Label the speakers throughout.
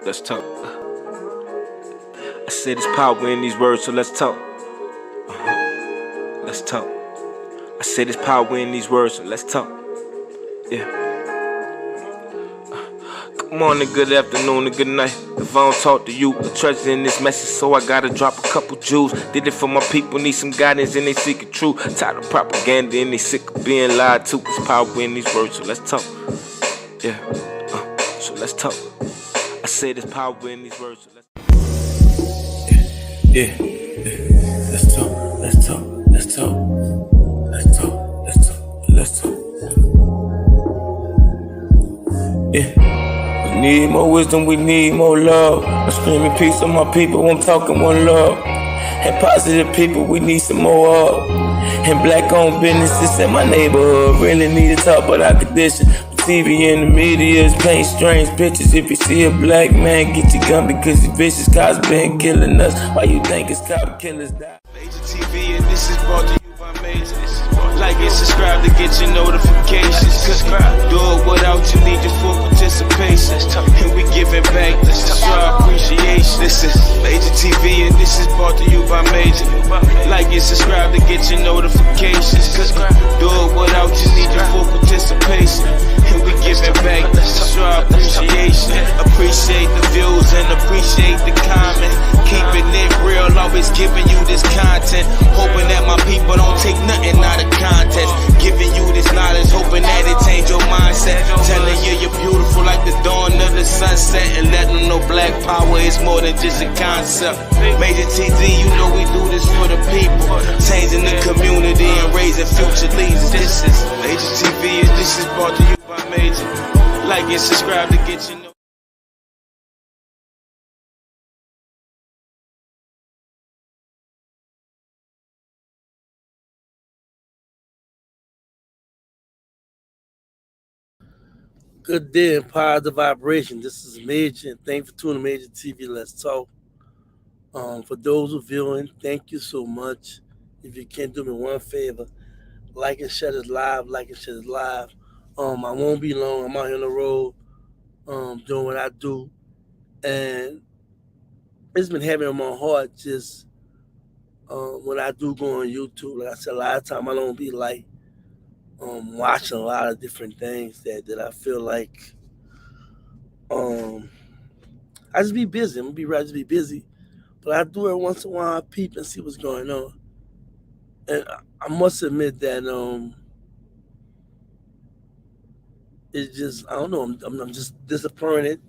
Speaker 1: let's talk. I said there's power in these words, so let's talk. Let's talk. I said there's power in these words, so let's talk. Yeah. Good morning, good afternoon, and good night. If I don't talk to you, a treasure in this message, so I gotta drop a couple jewels. Did it for my people, need some guidance, and they seek it true. Tired of propaganda, and they sick of being lied to. There's power in these words, so let's talk. Yeah, so let's talk. I say there's power in these words, so let's talk. Yeah. Let's talk, let's talk, let's talk. Let's talk, let's talk, let's talk. Yeah. We need more wisdom, we need more love. I'm screaming peace on my people, I'm talking one love. And positive people, we need some more of. And black-owned businesses in my neighborhood really need to talk about our condition. TV and the media is paint strange pictures. If you see a black man, get your gun because he's vicious. Cops been killing us. Why you think it's cop killers die?
Speaker 2: MajorTV, and this is brought to you by Major. Like and subscribe to get your notifications. Do it without you need your full participation. And we giving back, show our appreciation. This is MajorTV, and this is brought to you by Major. Like and subscribe to get your notifications. Do it without you need your full participation. And we giving back, show our appreciation. Appreciate the views and appreciate the comments. Keeping it real, always giving you this content. Hoping that my people don't take nothing out of context. Giving you this knowledge, hoping that it change your mindset. Telling you you're beautiful like the dawn of the sunset. And letting them know black power is more than just a concept. MajorTV, you know we do this for the people. Changing the community and raising future leaders. This is MajorTV, and this is brought to you by Major. Like and subscribe to get your
Speaker 3: Good day and positive vibration. This is Major, and thanks for tuning MajorTV. Let's talk. For those who are viewing, thank you so much. If you can do me one favor, like and share this live, like and share this live. I won't be long. I'm out here on the road, doing what I do, and it's been heavy on my heart. Just when I do go on YouTube, like I said, a lot of time I don't be like watching a lot of different things that I feel like I just be busy. I'm gonna be right, just be busy. But I do it once in a while, I peep and see what's going on. And I must admit that it's just, I don't know, I'm just disappointed,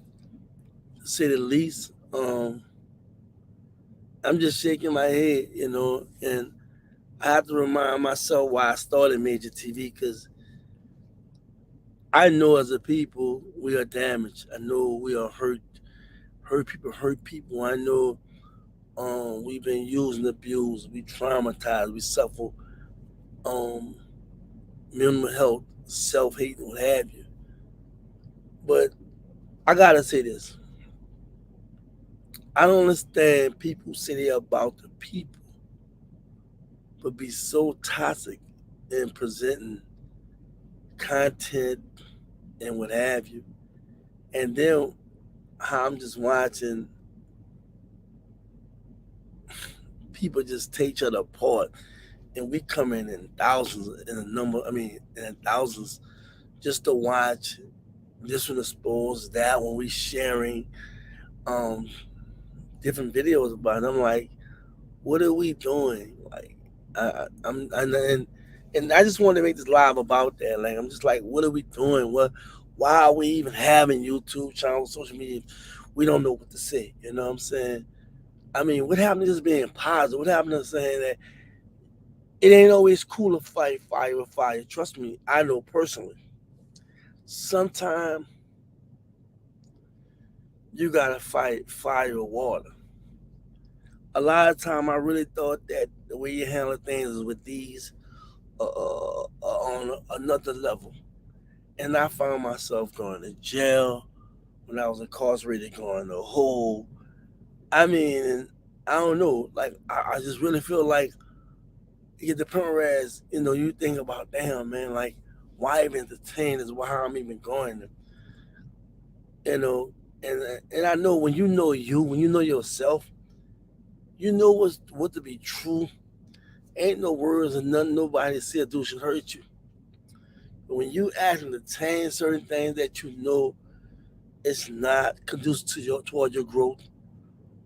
Speaker 3: to say the least. I'm just shaking my head, and I have to remind myself why I started MajorTV, because I know as a people we are damaged. I know we are hurt people. I know we've been used and abused. We traumatized. We suffer mental health, self-hate, and what have you. But I gotta say this. I don't understand people say they're about the people, but be so toxic in presenting content and what have you. And then how I'm just watching people just take each other apart, and we come in thousands, in thousands, just to watch this one exposed, that one we sharing different videos about it. I'm like, what are we doing? Like, and I just wanted to make this live about that. Like, I'm just like, what are we doing? Why are we even having YouTube channels, social media? We don't know what to say. You know what I'm saying? I mean, what happened to just being positive? What happened to saying that it ain't always cool to fight fire with fire? Trust me, I know personally. Sometimes you gotta fight fire with water. A lot of time, I really thought that the way you handle things is with these on another level. And I found myself going to jail when I was incarcerated, going to hole. I mean, I don't know. Like, I just really feel like you get the point where, you think about, damn, man, like, why even entertain this? Why I'm even going? And I know when you know you, when you know yourself, you know what to be true. Ain't no words and nothing nobody say or do should hurt you. But when you ask and attain certain things that you know it's not conducive to toward your growth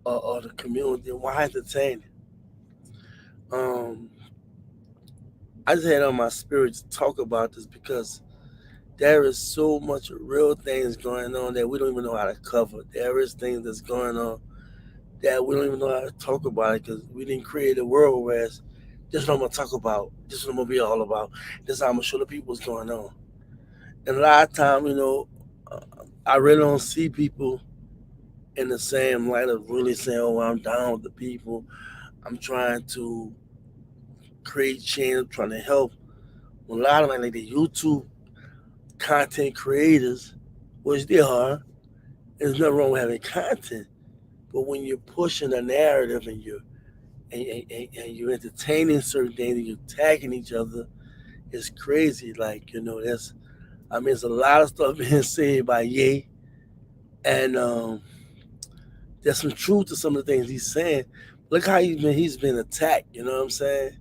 Speaker 3: or the community, why entertain it? I just had on my spirit to talk about this because there is so much real things going on that we don't even know how to cover. There is things that's going on that we don't even know how to talk about it because we didn't create a world where it's, this is what I'm gonna talk about. This is what I'm gonna be all about. This is how I'm gonna show the people what's going on. And a lot of time, uh, I really don't see people in the same light of really saying, "Oh, I'm down with the people. I'm trying to create change. I'm trying to help." A lot of them, like the YouTube content creators, which they are, there's nothing wrong with having content. But when you're pushing a narrative and you're entertaining certain things and you're attacking each other, it's crazy. Like, there's a lot of stuff being said by Ye, and there's some truth to some of the things he's saying. Look how he's been attacked. You know what I'm saying?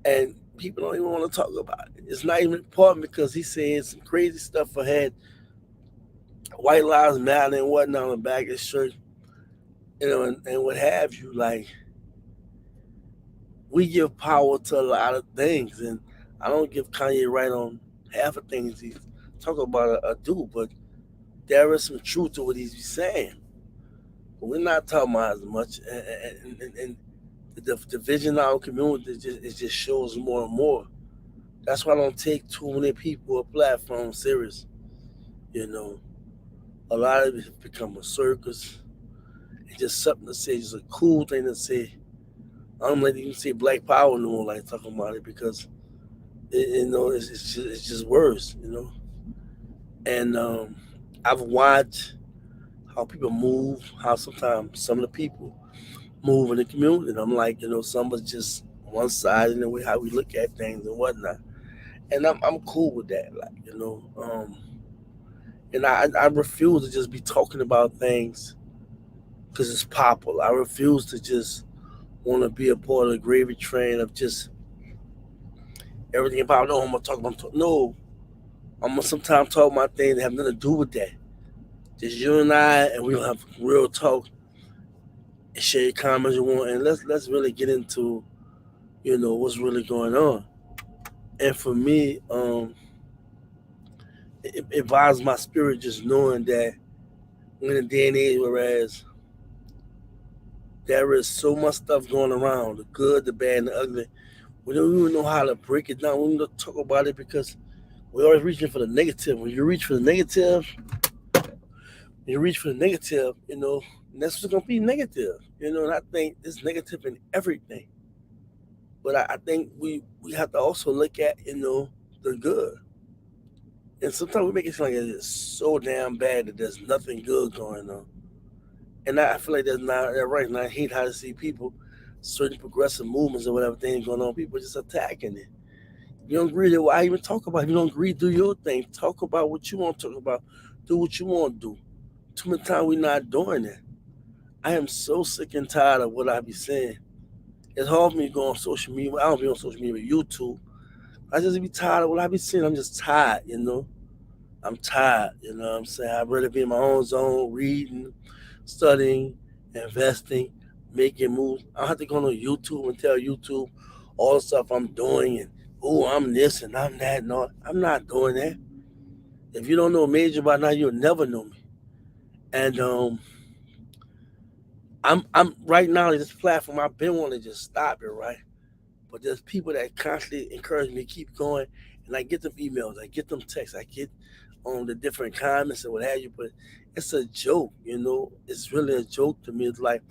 Speaker 3: And people don't even want to talk about it. It's not even important because he's saying some crazy stuff ahead, white lives matter and whatnot on the back of his shirt, and what have you. Like, we give power to a lot of things, and I don't give Kanye right on half of things he's talking about or do, but there is some truth to what he's saying. But we're not talking about as much, and the division in our community it just shows more and more. That's why I don't take too many people or platforms serious. You know, a lot of it has become a circus. It's just something to say, just a cool thing to say. I don't like to even say Black Power no more, like talking about it because it's just worse. And I've watched how people move, how sometimes some of the people move in the community. And I'm like, some is just one side in the way how we look at things and whatnot. And I'm cool with that. And I refuse to just be talking about things because it's popular. I refuse to just want to be a part of the gravy train of just everything about, no, I'm going to talk about, no, I'm going to sometimes talk about things that have nothing to do with that. Just you and I, and we'll have real talk and share your comments you want, and let's really get into what's really going on. And for me, it vibes my spirit just knowing that we're in a day and age whereas there is so much stuff going around, the good, the bad, and the ugly. We don't even know how to break it down. We don't talk about it because we're always reaching for the negative. When you reach for the negative, that's what's gonna be negative. And I think it's negative in everything. But I think we have to also look at the good. And sometimes we make it seem like it's so damn bad that there's nothing good going on. And I feel like that's not that right. And I hate how to see people, certain progressive movements or whatever things going on, people just attacking it. If you don't agree, then why even talk about it? If you don't agree, do your thing. Talk about what you want to talk about. Do what you want to do. Too many times we're not doing that. I am so sick and tired of what I be saying. It's hard for me to go on social media. I don't be on social media with YouTube. I just be tired of what I be saying. I'm just tired. I'm tired, what I'm saying? I'd rather be in my own zone, reading, studying, investing, making moves. I don't have to go on YouTube and tell YouTube all the stuff I'm doing and, oh, I'm this and I'm that. No, I'm not doing that. If you don't know Major by now, you'll never know me. And I'm right now on this platform. I've been wanting to just stop it, right? But there's people that constantly encourage me to keep going, and I get them emails, I get them texts, I get on the different comments and what have you. But it's a joke. It's really a joke to me. It's like,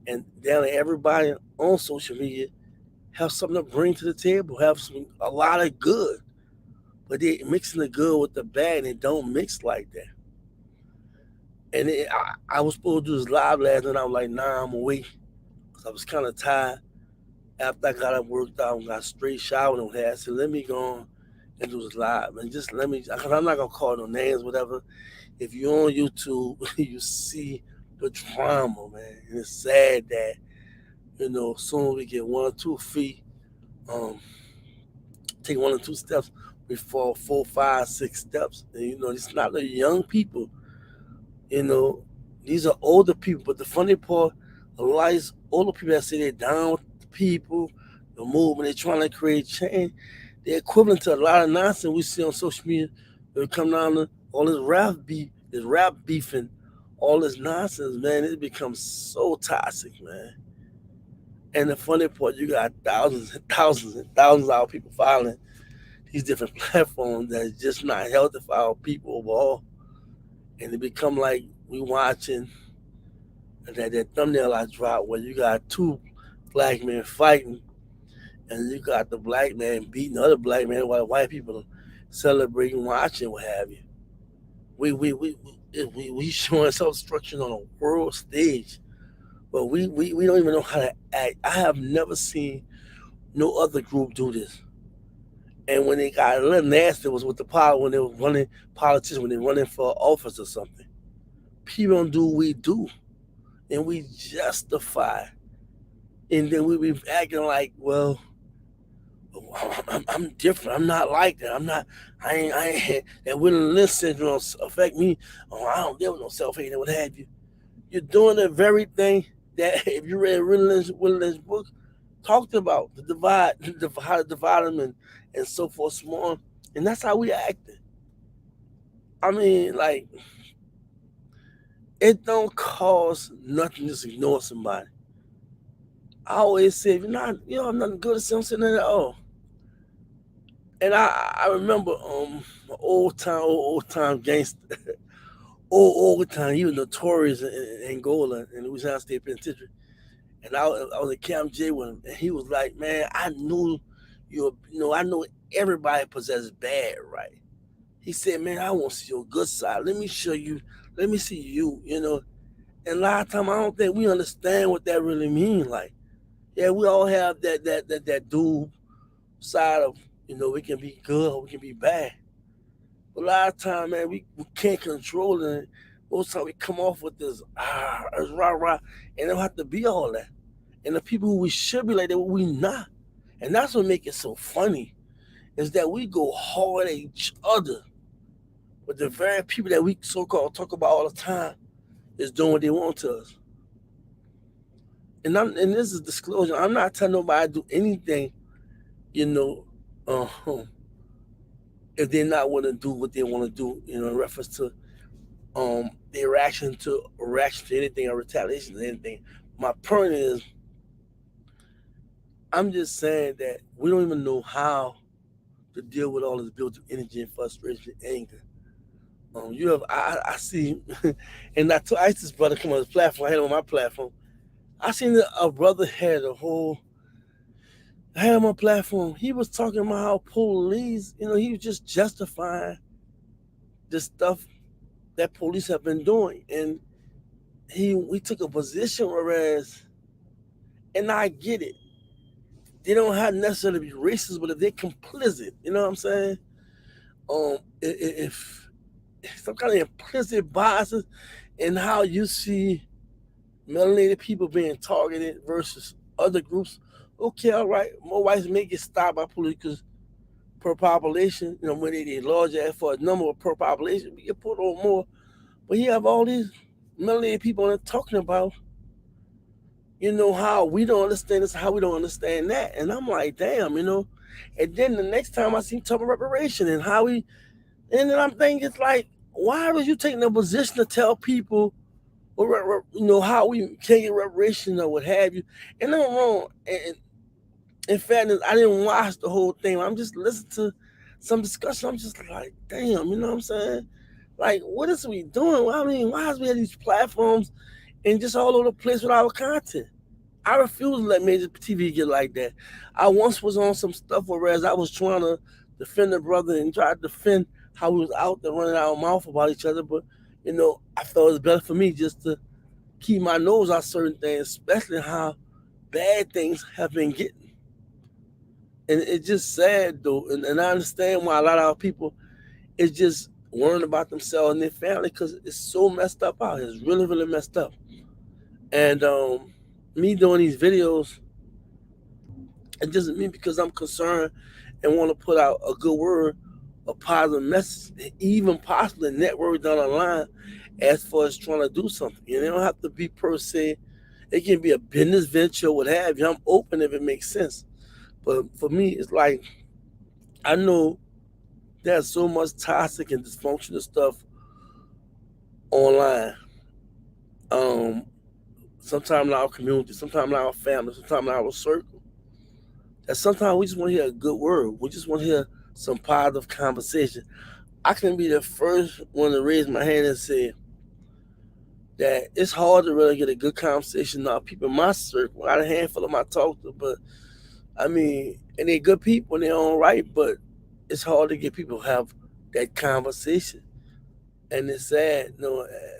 Speaker 3: and down everybody on social media have something to bring to the table, have a lot of good, but they mixing the good with the bad, and it don't mix like that. And I was supposed to do this live last night. I was like, nah, I'm away because I was kind of tired. After I got up, worked out, and got straight showered and had, I said, let me go on and do this live. And just let me, because I'm not going to call no names, whatever. if you're on YouTube, you see the drama, man. And it's sad that, soon we get 1 or 2 feet, um, take 1 or 2 steps, we fall 4, 5, 6 steps. And it's not the young people, you know, these are older people. But the funny part, a lot of these older people that say they're down with the people, the movement, they're trying to create change, they're equivalent to a lot of nonsense we see on social media. They come down to all this rap beefing, all this nonsense, man. It becomes so toxic, man. And the funny part, you got thousands and thousands and thousands of people following these different platforms that's just not healthy for our people overall. And it become like we watching that thumbnail I dropped where you got two black men fighting, and you got the black man beating the other black man while white people celebrating, watching, what have you. We showing self destruction on a world stage, but we don't even know how to act. I have never seen no other group do this. And when they got a little nasty was with the power when they were running politicians when they were running for office or something. People don't do what we do, and we justify, and then we be acting like, well, I'm different. I'm not like that. I'm not. I ain't. That William Lynch syndrome affect me. Oh, I don't deal with no self hate and what have you. You're doing the very thing that if you read William Lynch book, talked about the divide, how to divide them and so forth, small, and that's how we acting. I mean, like it don't cost nothing to just ignore somebody. I always say, if you're not, I'm not good at something at all. And I remember old time gangster, old time. He was notorious in Angola and Louisiana State Penitentiary. And I was at Camp J with him, and he was like, "Man, I knew I know everybody possesses bad, right?" He said, "Man, I want to see your good side. Let me show you. Let me see you. And a lot of time, I don't think we understand what that really means. Like, yeah, we all have that dude side of, we can be good or we can be bad. But a lot of time, man, we can't control it. Most time we come off with this rah rah, and it don't have to be all that. And the people who we should be like that, we not. And that's what makes it so funny, is that we go hard at each other, but the very people that we so called talk about all the time is doing what they want to us. And this is disclosure. I'm not telling nobody to do anything, you know, uh, if they're not want to do what they want to do, in reference to their reaction to anything or retaliation to anything. My point is, I'm just saying that we don't even know how to deal with all this built-up energy and frustration and anger. You have I see, and I used this brother come on his platform. I had him on my platform. I seen that a brother had a whole. I had him on platform. He was talking about how police, he was just justifying the stuff that police have been doing, and we took a position, whereas, and I get it, they don't have necessarily to be racist, but if they're complicit, you know what I'm saying? If some kind of implicit biases in how you see melanated people being targeted versus other groups. Okay, all right, more whites may get stopped by police because per population, when they large as for a number of per population, we get put on more. But you have all these melanated people on it talking about, how we don't understand this, how we don't understand that. And I'm like, damn, And then the next time I see him talking reparation and how we, and then I'm thinking, it's like, why was you taking a position to tell people, how we can't get reparations or what have you? And I'm wrong. And in fairness, I didn't watch the whole thing. I'm just listening to some discussion. I'm just like, damn, you know what I'm saying? Like, what is we doing? I mean, why is we have these platforms and just all over the place with our content? I refuse to let major TV get like that. I once was on some stuff whereas I was trying to defend the brother and try to defend how we was out there running our mouth about each other, but I felt it was better for me just to keep my nose on certain things, especially how bad things have been getting. And it's just sad though, and I understand why a lot of our people, it's just worrying about themselves and their family because it's so messed up out here. It's really, really messed up. And me doing these videos, it doesn't mean because I'm concerned and want to put out a good word, a positive message, even possibly network down the line as far as trying to do something. And it don't have to be per se. It can be a business venture, what have you. I'm open if it makes sense. But for me, it's like I know there's so much toxic and dysfunctional stuff online. Um, Sometimes in our community, sometimes in our family, sometimes in our circle. That sometimes we just want to hear a good word. We just want to hear some positive conversation. I can be the first one to raise my hand and say that it's hard to really get a good conversation now. People in my circle, I got a handful of them I talk to, but I mean, and they're good people in their own right, but it's hard to get people to have that conversation. And it's sad,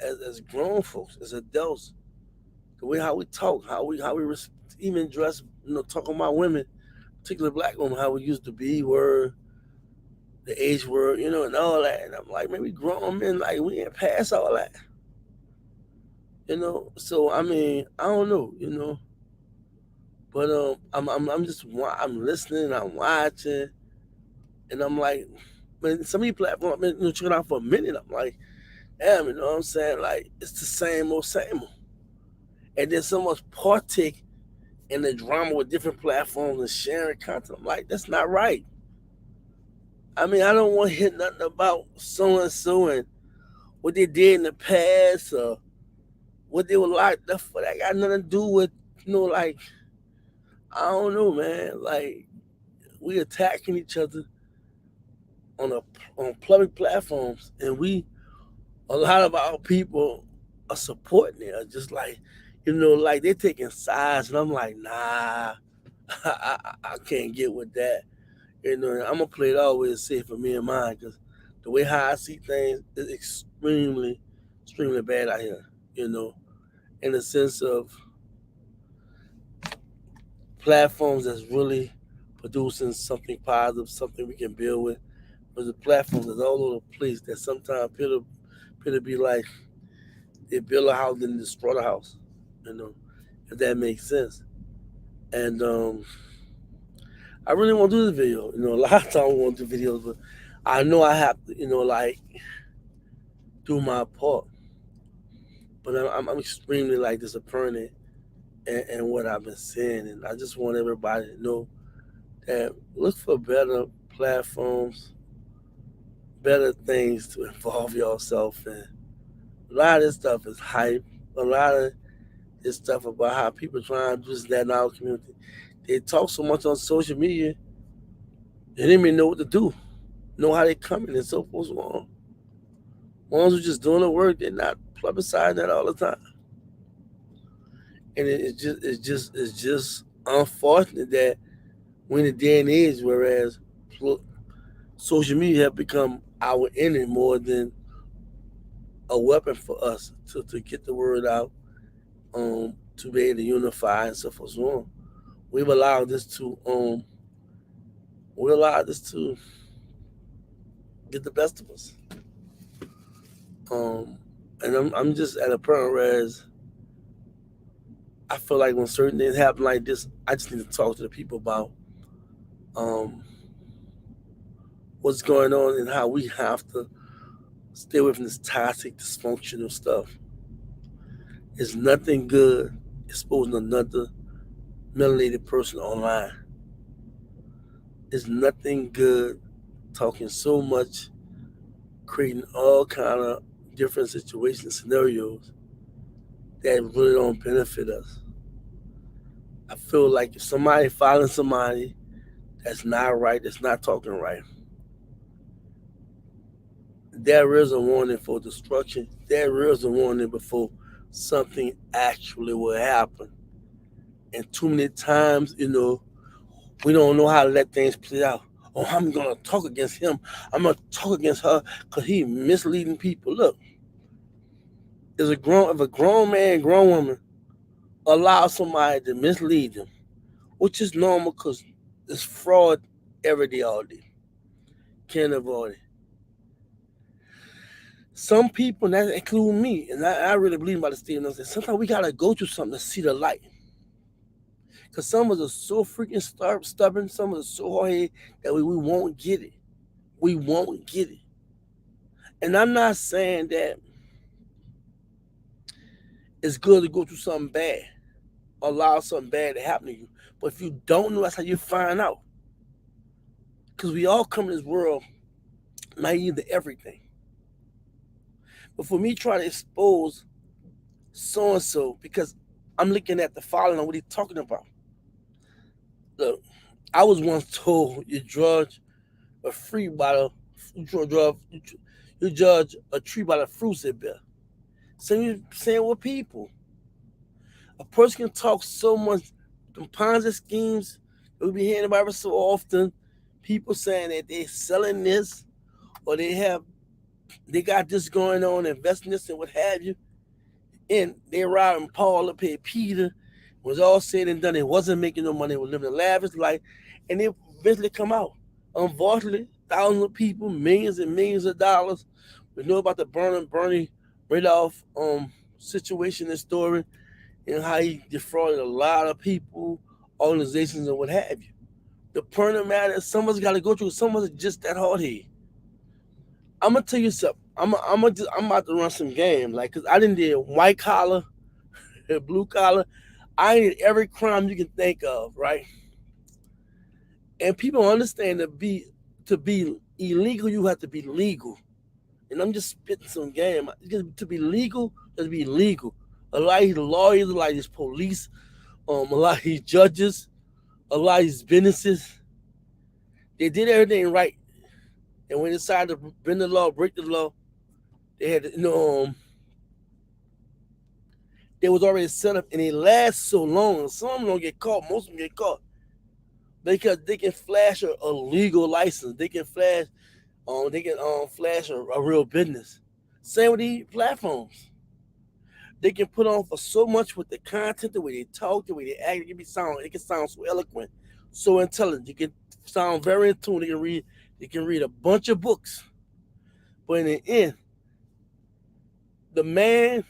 Speaker 3: as grown folks, as adults, the way how we talk, how we even dress, talking about women, particularly black women, how we use the B word, the H word, and all that. And I'm like, man, we grown men, like we ain't past all that. So I mean, I don't know. But I'm just I'm listening, I'm watching, and I'm like, man, some of these platforms I've been checking out for a minute. I'm like, damn, you know what I'm saying? Like it's the same old, same old. And then so much partake in the drama with different platforms and sharing content. I'm like, that's not right. I mean, I don't want to hear nothing about so and so and what they did in the past or what they were locked up for. That got nothing to do with, like, I don't know, man. Like, we attacking each other on a on public platforms, and a lot of our people are supporting it. Just like, like they're taking sides, and I'm like, nah, I can't get with that. I'm gonna play it always safe for me and mine because the way how I see things is extremely, extremely bad out here. You know, in the sense of platforms that's really producing something positive, something we can build with. But the platforms that's all over the place that sometimes appear to be like they build a house and destroy the house. You know, if that makes sense. And I really want to do this video. A lot of times I want to do videos, but I know I have to, like do my part. But I'm extremely like disappointed in what I've been seeing, and I just want everybody to know that look for better platforms, better things to involve yourself in. A lot of this stuff is hype. A lot of this stuff about how people trying to do this, that, in our community. They talk so much on social media, they didn't even know what to do, know how they coming and so forth. So on. Ones who just doing the work, they're not publicizing that all the time. And it's just unfortunate that we're in a day and age whereas social media have become our enemy more than a weapon for us to get the word out, to be able to unify and so forth. So on. We've allowed this to we allowed this to get the best of us. Um, and I'm just at a point where I feel like when certain things happen like this, I just need to talk to the people about um, what's going on and how we have to stay away from this toxic, dysfunctional stuff. It's nothing good exposing another melanated person online. It's nothing good talking so much, creating all kind of different situations, scenarios that really don't benefit us. I feel like if somebody following somebody that's not right, that's not talking right, there is a warning for destruction. There is a warning before something actually will happen. And too many times, we don't know how to let things play out. Oh, I'm gonna talk against him. I'm gonna talk against her because he misleading people. Look, if a grown man, grown woman allow somebody to mislead them, which is normal because it's fraud every day, all day. Can't avoid it. Some people, and that include me, and I really believe about the statement. Sometimes we gotta go through something to see the light. Because some of us are so freaking stubborn, some of us are so hard that we won't get it. We won't get it. And I'm not saying that it's good to go through something bad, allow something bad to happen to you. But if you don't know, that's how you find out. Because we all come in this world naive to everything. But for me, trying to expose so and so, because I'm looking at the following on what he's talking about. Look, I was once told you judge a free by the you judge a tree by the fruits it bear. Same with people. A person can talk so much, them Ponzi schemes that we be hearing about it so often. People saying that they're selling this or they got this going on, investing this and what have you. And they robbing Paul to pay Peter. Was all said and done, it wasn't making no money, it was living a lavish life, and they eventually come out. Unfortunately, thousands of people, millions and millions of dollars. We know about the Bernie Madoff situation and story, and how he defrauded a lot of people, organizations, and what have you. The point of the matter is, some of us got to go through. Some of us are just that hard head. I'm gonna tell you something. I'm about to run some game, like, cause I didn't did white collar, blue collar. I did every crime you can think of, right? And people understand to be illegal, you have to be legal. And I'm just spitting some game. To be legal, you have to be legal. A lot of these lawyers, a lot of these police, a lot of these judges, a lot of these businesses, they did everything right. And when they decided to bend the law, break the law, they had to, they was already set up, and they last so long. Some of them don't get caught. Most of them get caught because they can flash a legal license. They can flash a real business. Same with these platforms. They can put on for so much with the content, the way they talk, the way they act. It can sound so eloquent, so intelligent. You can sound very in tune. They can read a bunch of books, but in the end, the man,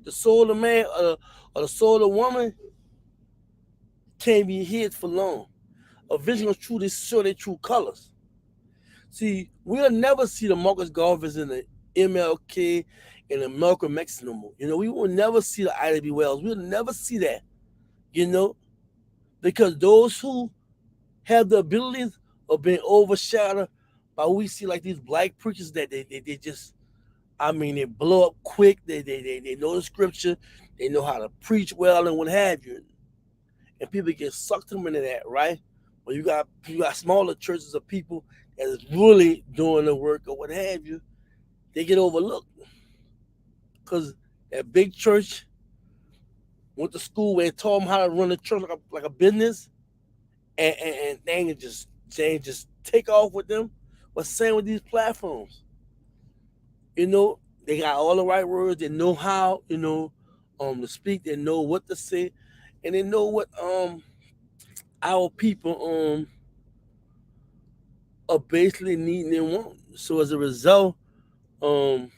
Speaker 3: the soul of the man, or the soul of the woman can't be hid for long. Eventually, gonna truly show their true colors. See, we'll never see the Marcus Garveys and the MLK and the Malcolm X no more. We will never see the Ida B. Wells. We'll never see that. You know, because those who have the abilities of being overshadowed by what we see, like these black preachers that they just, I mean, they blow up quick. They know the scripture. They know how to preach well and what have you. And people get sucked them into that, right? Well, you got smaller churches of people that is really doing the work or what have you. They get overlooked because that big church went to school where they taught them how to run the church like a business, and they just take off with them. What's same with these platforms? They got all the right words. They know how to speak. They know what to say, and they know what our people are basically needing and want. So as a result, um,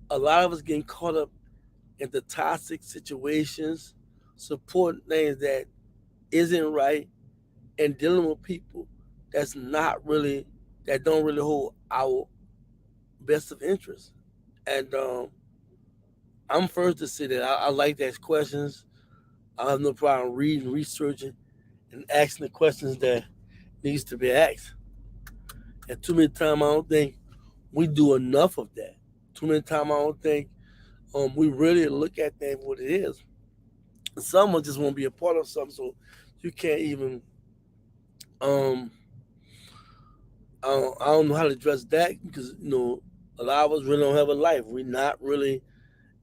Speaker 3: a lot of us getting caught up into toxic situations, supporting things that isn't right, and dealing with people that don't really hold our best of interest. And I'm first to say that I like to ask questions. I have no problem reading, researching, and asking the questions that needs to be asked. And too many times I don't think we do enough of that. Too many times I don't think we really look at things what it is. Someone just want to be a part of something, so you can't even. Um, I don't know how to address that because a lot of us really don't have a life. We're not really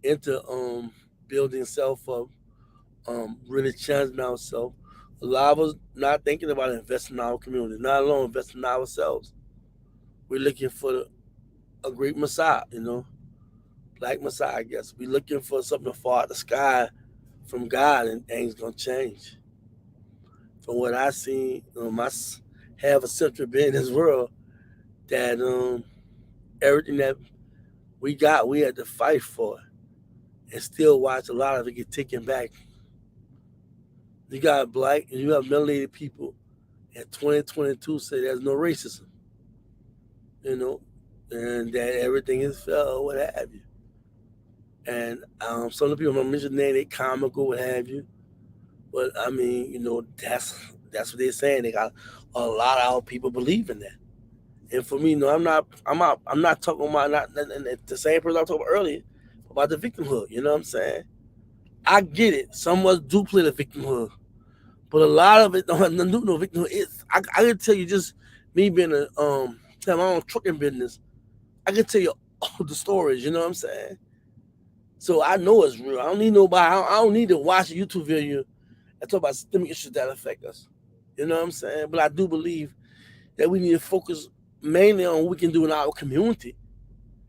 Speaker 3: into building self up, really challenging ourselves. A lot of us not thinking about investing in our community, not alone investing in ourselves. We're looking for a great Messiah, black Messiah, I guess. We're looking for something to fall out the sky from God, and things gonna change. From what I seen, my half a century being in this world, that everything that we got, we had to fight for, and still watch a lot of it get taken back. You got black and you have melanated people in 2022 say there's no racism, you know, and that everything is fair or what have you. And some of the people I'm mentioning they comical, what have you. But I mean, that's what they're saying. They got a lot of our people believe in that. And for me, I'm not talking about the same person I talked about earlier about the victimhood. You know what I'm saying? I get it. Some of us do play the victimhood, but a lot of it don't have nothing to do with no victimhood. I can tell you just me being have my own trucking business. I can tell you all the stories. You know what I'm saying? So I know it's real. I don't need nobody. I don't need to watch a YouTube video and talk about systemic issues that affect us. You know what I'm saying? But I do believe that we need to focus mainly on what we can do in our community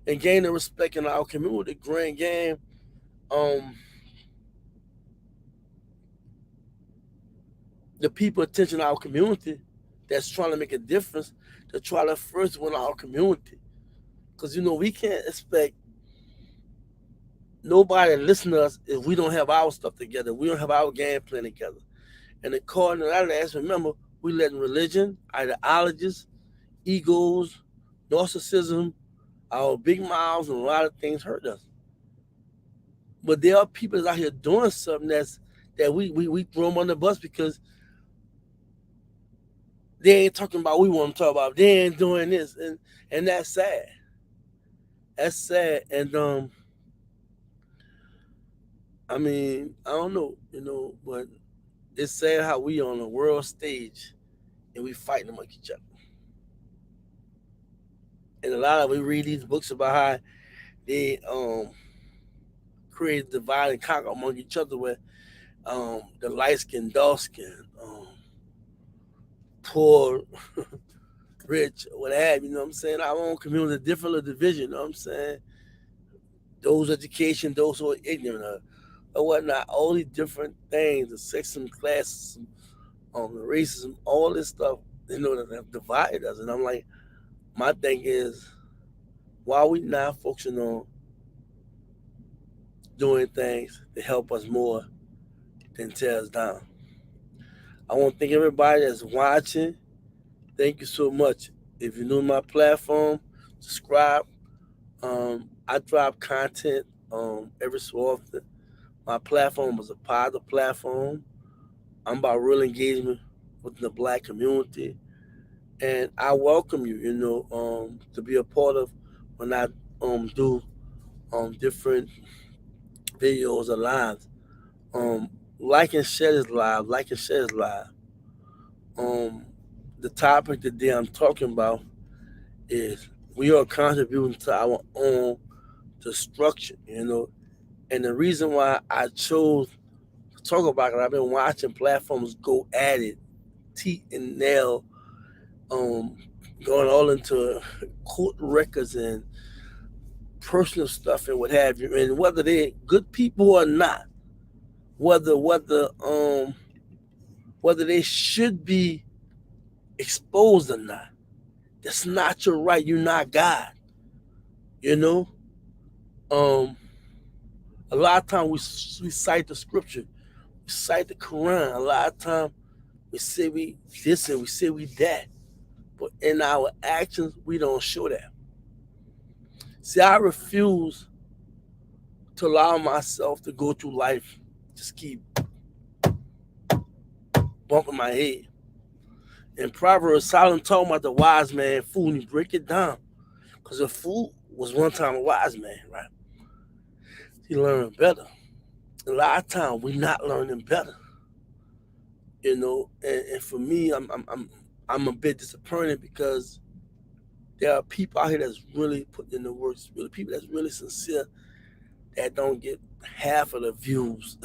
Speaker 3: and gain the respect in our community. Grand game, the people attention to our community that's trying to make a difference to try to first win our community. Because we can't expect nobody to listen to us if we don't have our stuff together. We don't have our game plan together. And according to that, remember, we letting religion, ideologies, egos, narcissism, our big mouths, and a lot of things hurt us. But there are people that's out here doing something that we throw them on the bus because they ain't talking about what we want to talk about. They ain't doing this, and that's sad. That's sad. And I mean, I don't know, but it's sad how we on the world stage and we fighting among each other. And a lot of we read these books about how they create divide and conquer among each other, where the light skin, dark skin, poor, rich, what have you. You know what I'm saying? Our own community, different little division. You know what I'm saying? Those education, those who are ignorant, or whatnot. All these different things, the sexism, classism, the racism, all this stuff. That have divided us. And I'm like, my thing is, why are we not focusing on doing things to help us more than tear us down? I want to thank everybody that's watching. Thank you so much. If you're new to my platform, subscribe. I drop content every so often. My platform is a positive platform. I'm about real engagement with the black community. And I welcome you, to be a part of when I do different videos or lives. Um, like and share this live. Like and share this live. Um, the topic today I'm talking about is we are contributing to our own destruction. And the reason why I chose to talk about it, I've been watching platforms go at it, teeth and nail, um, going all into court records and personal stuff and what have you, and whether they're good people or not, whether they should be exposed or not. That's not your right. You're not God. You know. A lot of times we cite the scripture, we cite the Quran. A lot of times we say we this and we say we that, but in our actions we don't show that. See, I refuse to allow myself to go through life just keep bumping my head. In Proverbs, Solomon talking about the wise man, fool, and he break it down. Because a fool was one time a wise man, right? He learned better. A lot of times we're not learning better. And for me, I'm a bit disappointed because there are people out here that's really putting in the works, really people that's really sincere that don't get half of the views,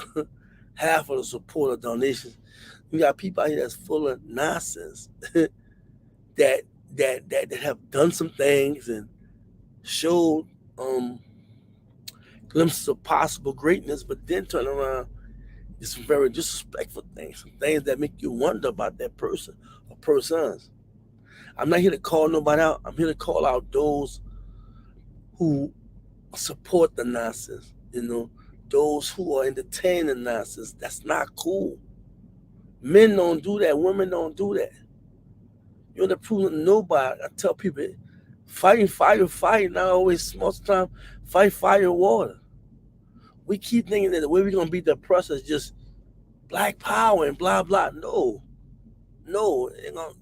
Speaker 3: half of the support or donations. You got people out here that's full of nonsense that have done some things and showed glimpses of possible greatness, but then turn around and some very disrespectful things, some things that make you wonder about that person or persons. I'm not here to call nobody out. I'm here to call out those who support the nonsense, those who are entertaining the nonsense. That's not cool. Men don't do that. Women don't do that. You're not proving nobody. I tell people, fighting fire, fire, not always most of the time, fight fire, water. We keep thinking that the way we're going to beat the oppressor is just black power and blah, blah. No, no,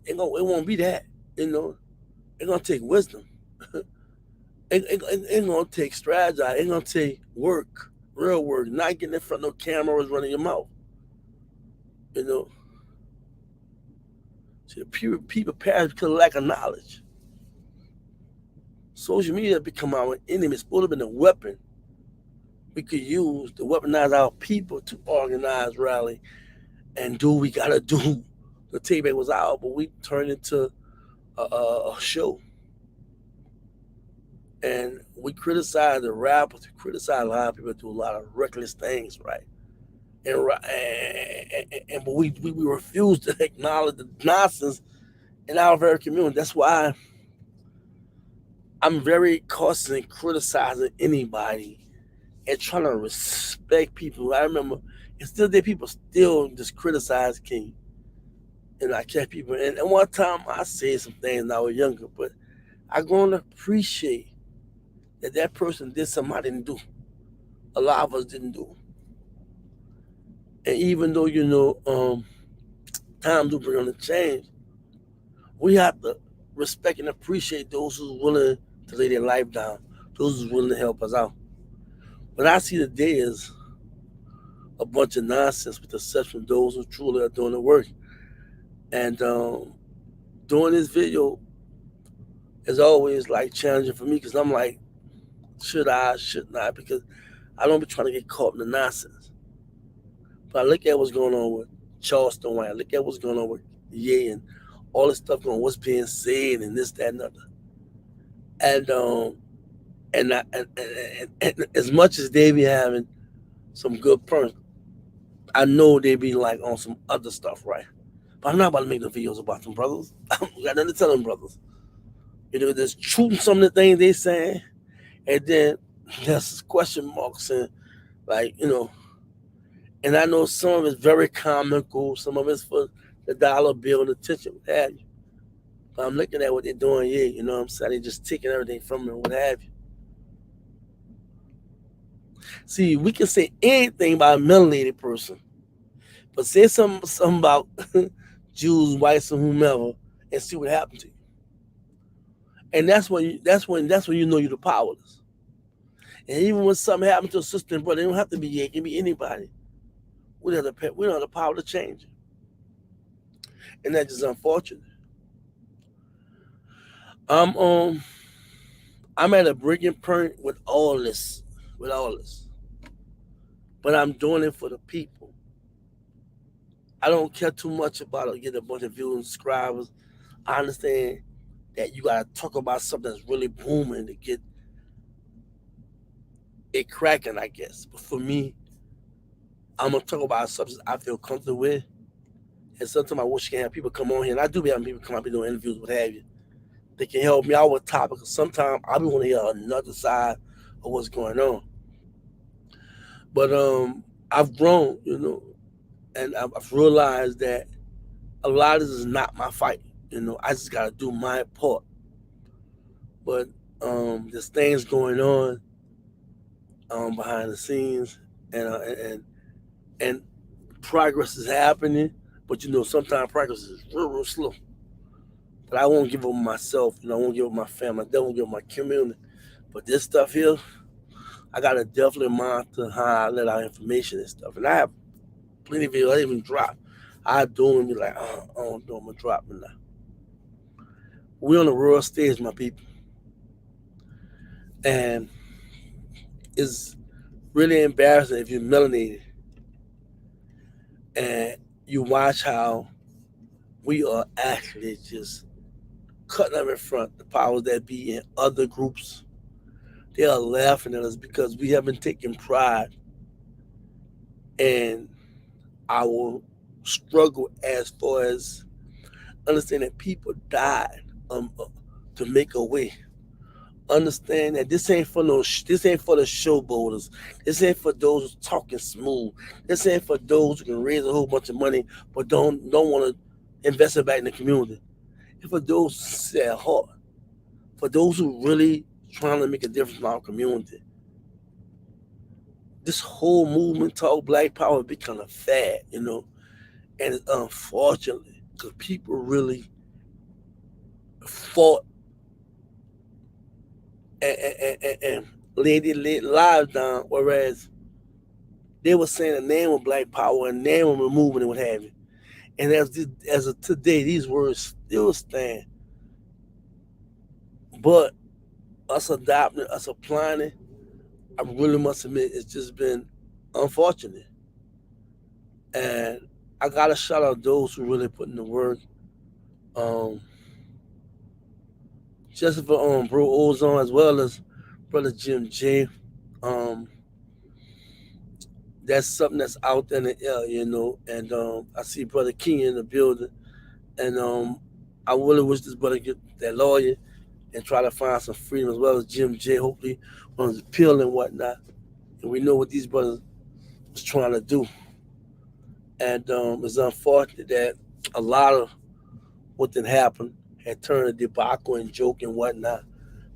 Speaker 3: it won't be that. It's going to take wisdom. It's going to take strategy. It's going to take work, real work, not getting in front of no cameras running your mouth. You know, see, people perish because of lack of knowledge. Social media has become our enemy. It's supposed to be a weapon we could use to weaponize our people to organize, rally, and do what we got to do. The tape was out, but we turned into a show. And we criticize the rappers, we criticize a lot of people do a lot of reckless things, right? But we refuse to acknowledge the nonsense in our very community. That's why I'm very cautious in criticizing anybody and trying to respect people. I remember, and still there people still just criticize King, and I catch people. And one time I said some things when I was younger, but I'm going to appreciate that person did something I didn't do. A lot of us didn't do. And even though times do bring on the change, we have to respect and appreciate those who's willing to lay their life down, those who's willing to help us out. What I see today is a bunch of nonsense, with the exception of those who truly are doing the work. And doing this video is always like challenging for me because I'm like, should I, shouldn't I? Because I don't be trying to get caught in the nonsense. But I look at what's going on with Charleston White. I look at what's going on with Ye and all this stuff going on, what's being said and this, that, and other. And as much as they be having some good points, I know they be like on some other stuff, right? But I'm not about to make no videos about them brothers. I got nothing to tell them brothers. There's truth in some of the things they saying, and then there's question marks and like, and I know some of it's very comical, some of it's for the dollar bill and attention, what have you. But I'm looking at what they're doing here, you know what I'm saying? They're just taking everything from me, what have you. See, we can say anything about a melanated person, but say something about Jews, whites, and whomever, and see what happens to you. And that's when you know you're the powerless. And even when something happens to a sister and brother, it don't have to be you, it can be anybody. We don't have the power to change it. And that's just unfortunate. I'm at a breaking point with all this. But I'm doing it for the people. I don't care too much about it, getting a bunch of views and subscribers. I understand that you gotta talk about something that's really booming to get it cracking, I guess. But for me, I'm gonna talk about substance I feel comfortable with. And sometimes I wish I can have people come on here, and I do be having people come out and doing interviews, what have you. They can help me out with topics. Sometimes I be want to hear another side of what's going on. But I've grown, and I've realized that a lot of this is not my fight. I just gotta do my part. But there's things going on behind the scenes, and progress is happening. But sometimes progress is real slow. But I won't give up myself. I won't give up my family. I won't give up my community. But this stuff here, I gotta definitely monitor how I let out information and stuff. And I have plenty of videos I didn't even drop. I do and be like, I don't know, I'm gonna drop it now. We're on the world stage, my people. And it's really embarrassing if you're melanated and you watch how we are actually just cutting them in front. The powers that be in other groups, they are laughing at us because we haven't taken pride in our struggle as far as understanding people died um, uh, to make a way. Understand that this ain't for no. This ain't for the showboaters. This ain't for those who's talking smooth. This ain't for those who can raise a whole bunch of money but don't want to invest it back in the community. It's for those who at heart, for those who really trying to make a difference in our community. This whole movement talk Black Power be kind of fad, and it's unfortunately because people really fought and laid their lives down, whereas they were saying the name of Black Power and name of the movement and what have you. And as of today, these words still stand. But us adopting, us applying it, I really must admit, it's just been unfortunate. And I gotta shout out those who really put in the work. Um, just for Bro Ozone as well as Brother Jim J. Um, that's something that's out there in the air, And I see Brother King in the building, and I really wish this brother get that lawyer and try to find some freedom as well as Jim J. Hopefully on his appeal and whatnot. And we know what these brothers was trying to do. And it's unfortunate that a lot of what did happen had turned a debacle and joke and whatnot.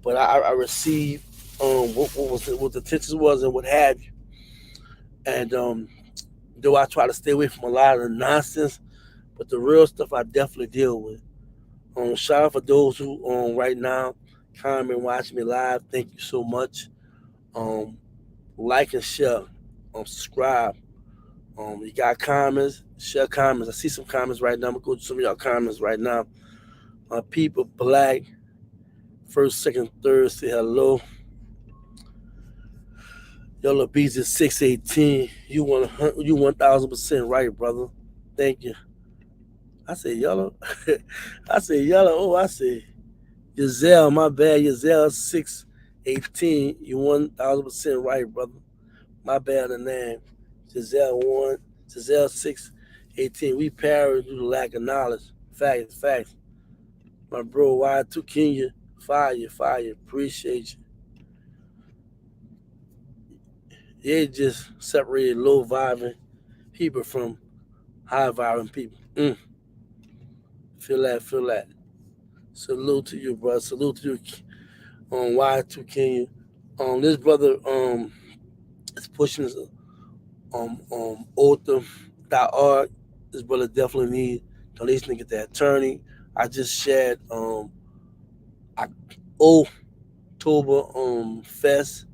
Speaker 3: But I received what the tensions was and what have you. And though I try to stay away from a lot of the nonsense, but the real stuff I definitely deal with. Shout out for those who right now comment and watch me live. Thank you so much. Um, like and share. Subscribe. You got comments, share comments. I see some comments right now. I'm gonna go to some of y'all comments right now. People Black, first, second, third, say hello. Yellow Bees is 618. You 1000% right, brother. Thank you. I say yellow. I say yellow. Oh, I say Giselle. My bad. Giselle 618. You 1000% right, brother. My bad on the name. Giselle 1. Giselle 618. We perish due to lack of knowledge. Facts, facts. My bro, Y2 Kenya. Fire, fire. Appreciate you. They just separated low vibing people from high vibing people. Feel that, feel that. Salute to you, brother. Salute to you on Y2 Kenya. This brother is pushing his author.org. This brother definitely need donation to get that attorney. I just shared October Fest.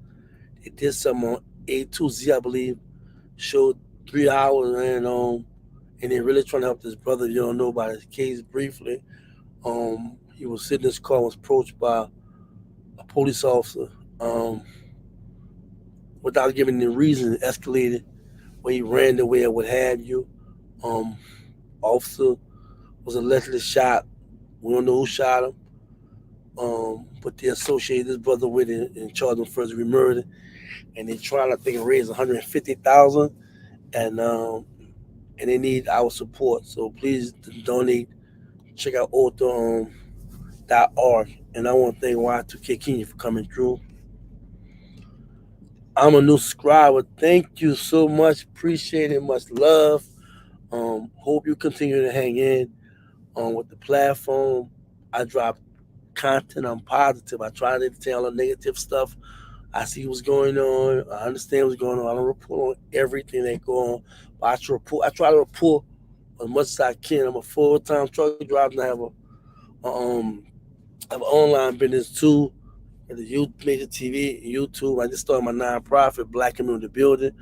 Speaker 3: They did some on A2Z, I believe. Showed 3 hours and they're really trying to help this brother. You don't know about his case briefly. He was sitting in his car, was approached by a police officer without giving the reason. It escalated when he ran away or what have you. Um, Officer was allegedly shot. We don't know who shot him, but they associated this brother with it and charged him first degree murder. And they trying to think raise 150,000, and they need our support. So please donate. Check out author.org. And I want to thank Y2K Kenya for coming through. I'm a new subscriber. Thank you so much. Appreciate it. Much love. Hope you continue to hang in with the platform. I drop content. I'm positive. I try to tell the negative stuff. I see what's going on. I understand what's going on. I don't report on everything that go on, but I try to report as much as I can. I'm a full-time truck driver and I have an online business too. And the youth major TV, YouTube. I just started my nonprofit, Black Community Building.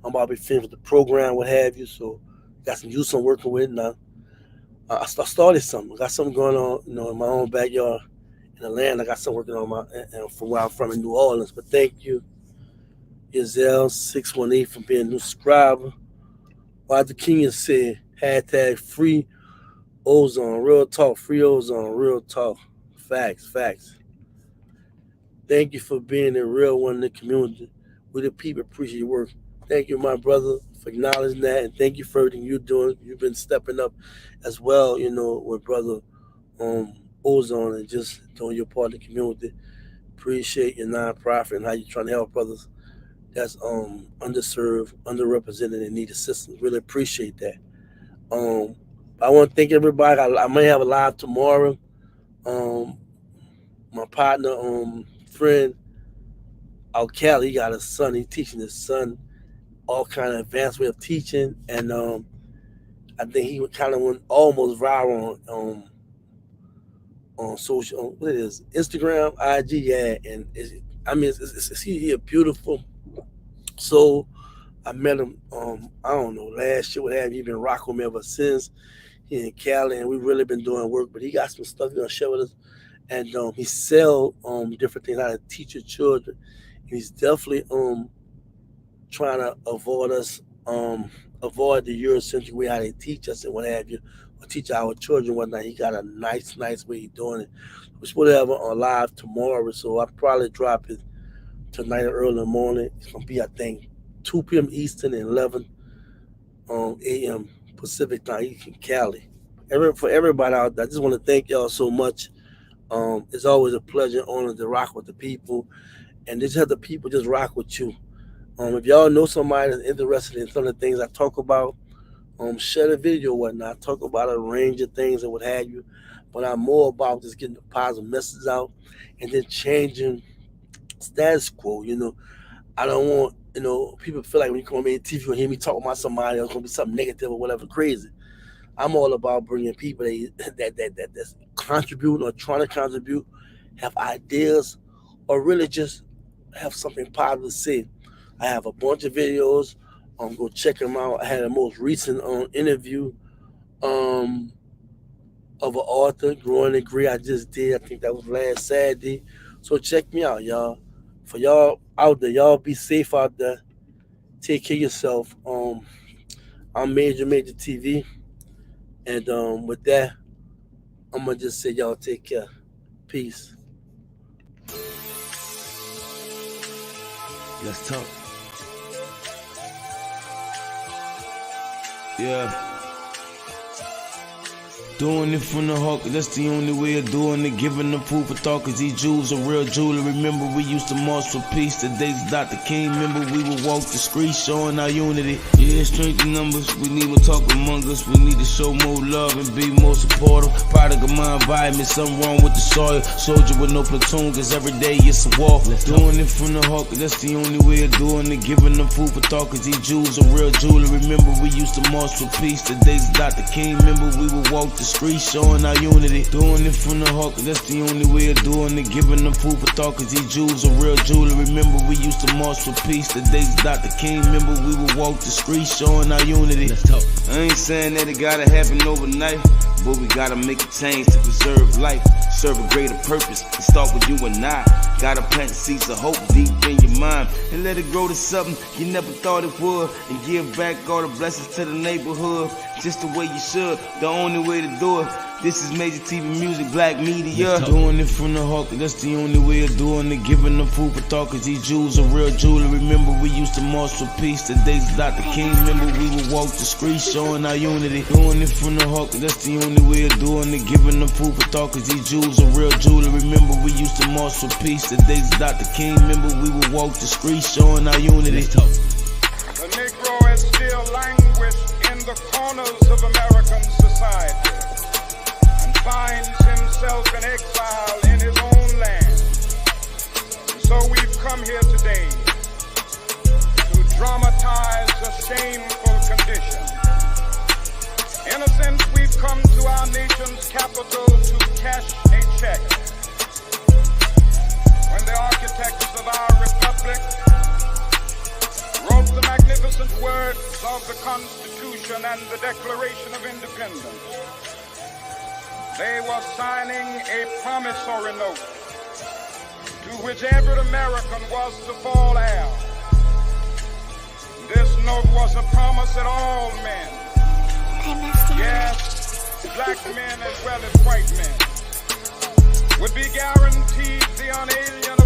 Speaker 3: I'm about to be finished with the program, what have you. So got some youth I'm working with now. I started something. I got something going on, in my own backyard in Atlanta. I got something working on from where I'm from in New Orleans. But thank you, Giselle 618 for being a new subscriber. Why the King said hashtag free ozone, real talk, free ozone, real talk. Facts, facts. Thank you for being a real one in the community. We the people appreciate your work. Thank you, my brother, for acknowledging that, and thank you for everything you're doing. You've been stepping up as well, with brother ozone and just doing your part in the community. Appreciate your nonprofit and how you're trying to help brothers that's underserved, underrepresented, and need assistance. Really appreciate that. Um, I want to thank everybody. I may have a live tomorrow. Um, my partner, friend out Cali, he got a son. He's teaching his son all kind of advanced way of teaching, and I think he kind of went almost viral on social. What it is, Instagram, IG, yeah, and he a beautiful soul. I met him, I don't know, last year, what have you. He been rocking with me ever since. He in Cali, and we've really been doing work, but he got some stuff he's gonna share with us. And he sell different things, how to teach your children. And he's definitely trying to avoid the Eurocentric way how they teach us and what have you, or teach our children whatnot. He got a nice way he doing it. We're supposed to have it on live tomorrow, so I'll probably drop it tonight or early in the morning. It's gonna be, I think, 2 p.m. Eastern and 11 a.m. Pacific time. He's in Cali. For everybody out there, I just want to thank y'all so much. It's always a pleasure and honor to rock with the people, and just have the people just rock with you. If y'all know somebody that's interested in some of the things I talk about, share the video or whatnot. I talk about a range of things and what have you, but I'm more about just getting the positive message out and then changing status quo. I don't want, people feel like when you come on TV and hear me talk about somebody, it's going to be something negative or whatever crazy. I'm all about bringing people that's contributing or trying to contribute, have ideas, or really just have something positive to say. I have a bunch of videos. Go check them out. I had the most recent interview of an author, Growing and Agree. I just did. I think that was last Saturday. So check me out, y'all. For y'all out there, y'all be safe out there. Take care of yourself. I'm Major TV. And with that, I'm going to just say y'all take care. Peace.
Speaker 2: Let's talk. Yeah. Doing it from the heart, that's the only way of doing it. Giving them food for thought, cause these Jews are real jewelry. Remember, we used to march for peace. The days Dr. King, remember, we would walk the streets showing our unity. Yeah, strength in numbers, we need to talk among us. We need to show more love and be more supportive. Product of my environment, something wrong with the soil. Soldier with no platoon, cause every day it's a war. Doing it from the heart, cause that's the only way of doing it. Giving them food for thought, cause these Jews are real jewelry. Remember, we used to march for peace. The days Dr. King, remember, we would walk the streets showing our unity. Doing it from the heart, cause that's the only way of doing it. Giving them food for thought, cause these Jews are real jewelry. Remember, we used to march for peace. The days Dr. King, remember, we would walk the streets showing our unity. Let's talk. I ain't saying that it gotta happen overnight, but we gotta make a change to preserve life, serve a greater purpose, and start with you and I. Gotta plant the seeds of hope deep in your mind, and let it grow to something you never thought it would, and give back all the blessings to the neighborhood, just the way you should, the only way to do it. This is Major TV Music, Black Media. Doing it from the heart, that's the only way of doing it. Giving them food for thought, cause these Jews are real jewelry. Remember, we used to march for peace. The days Dr. King, remember, we would walk the streets showing our unity. Doing it from the heart, that's the only way of doing it. Giving them food for thought, cause these Jews are real jewelry. Remember, we used to march for peace. The days Dr. King, remember, we would walk the streets showing our unity.
Speaker 4: The Negro is still languished in the corners of American society, finds himself in exile in his own land. So we've come here today to dramatize a shameful condition. In a sense, we've come to our nation's capital to cash a check. When the architects of our republic wrote the magnificent words of the Constitution and the Declaration of Independence, they were signing a promissory note to which every American was to fall heir. This note was a promise that all men, yes, black men as well as white men, would be guaranteed the unalienable